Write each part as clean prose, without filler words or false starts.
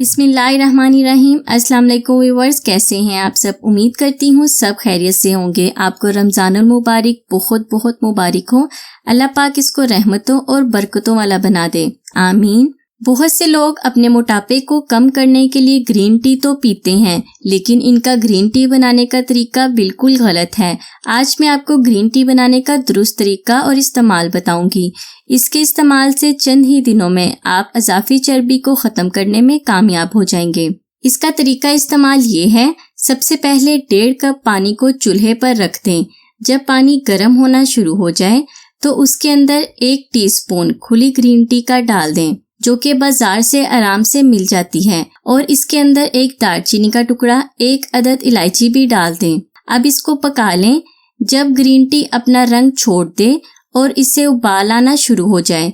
बिस्मिल्लाहिर्रहमानिर्रहीम। अस्सलाम वालेकुम व्यूअर्स, कैसे हैं आप सब? उम्मीद करती हूँ सब खैरियत से होंगे। आपको रमज़ानुल मुबारक बहुत बहुत मुबारक हो। अल्लाह पाक इसको रहमतों और बरकतों वाला बना दे, आमीन। बहुत से लोग अपने मोटापे को कम करने के लिए ग्रीन टी तो पीते हैं, लेकिन इनका ग्रीन टी बनाने का तरीका बिल्कुल गलत है। आज मैं आपको ग्रीन टी बनाने का दुरुस्त तरीका और इस्तेमाल बताऊंगी। इसके इस्तेमाल से चंद ही दिनों में आप अज़ाफ़ी चर्बी को ख़त्म करने में कामयाब हो जाएंगे। इसका तरीका इस्तेमाल ये है, सबसे पहले 1.5 कप पानी को चूल्हे पर रख दें। जब पानी गर्म होना शुरू हो जाए तो उसके अंदर 1 टीस्पून खुली ग्रीन टी का डाल दें, जो कि बाजार से आराम से मिल जाती है, और इसके अंदर 1 दालचीनी का टुकड़ा, 1 अदद इलायची भी डाल दें। अब इसको पका लें। जब ग्रीन टी अपना रंग छोड़ दे और इससे उबाल आना शुरू हो जाए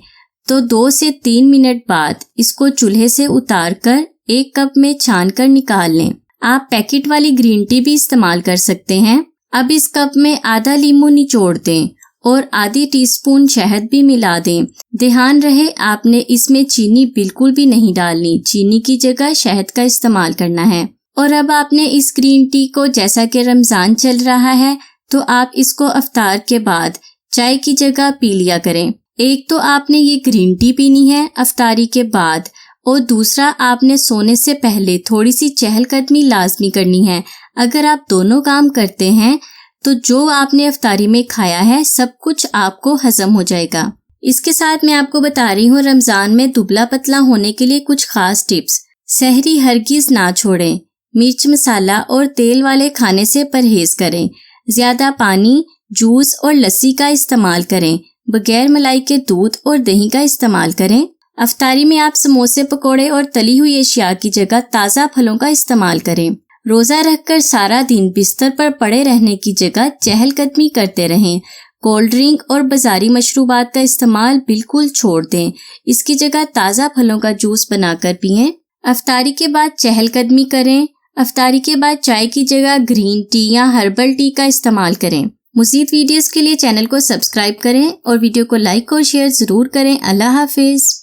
तो 2 से 3 मिनट बाद इसको चूल्हे से उतार कर 1 कप में छान कर निकाल लें। आप पैकेट वाली ग्रीन टी भी इस्तेमाल कर सकते हैं। अब इस कप में आधा नींबू निचोड़ दें और आधी टीस्पून शहद भी मिला दें। ध्यान रहे, आपने इसमें चीनी बिल्कुल भी नहीं डालनी, चीनी की जगह शहद का इस्तेमाल करना है। और अब आपने इस ग्रीन टी को, जैसा कि रमज़ान चल रहा है, तो आप इसको अफ्तार के बाद चाय की जगह पी लिया करें। एक तो आपने ये ग्रीन टी पीनी है अफ्तारी के बाद, और दूसरा आपने सोने से पहले थोड़ी सी चहलकदमी लाजमी करनी है। अगर आप दोनों काम करते हैं तो जो आपने अफ्तारी में खाया है सब कुछ आपको हजम हो जाएगा। इसके साथ मैं आपको बता रही हूँ रमज़ान में दुबला पतला होने के लिए कुछ खास टिप्स। सहरी हरगिज ना छोड़ें। मिर्च, मसाला और तेल वाले खाने से परहेज करें। ज्यादा पानी, जूस और लस्सी का इस्तेमाल करें। बगैर मलाई के दूध और दही का इस्तेमाल करें। अफ्तारी में आप समोसे, पकोड़े और तली हुई अशिया की जगह ताज़ा फलों का इस्तेमाल करें। रोज़ा रखकर सारा दिन बिस्तर पर पड़े रहने की जगह चहलकदमी करते रहें। कोल्ड ड्रिंक और बाजारी मशरूबात का इस्तेमाल बिल्कुल छोड़ दें। इसकी जगह ताज़ा फलों का जूस बनाकर पिएं। अफ्तारी के बाद चहलकदमी करें। अफ्तारी के बाद चाय की जगह ग्रीन टी या हर्बल टी का इस्तेमाल करें। मज़ीद वीडियोस के लिए चैनल को सब्सक्राइब करें और वीडियो को लाइक और शेयर ज़रूर करें। अल्लाह हाफिज़।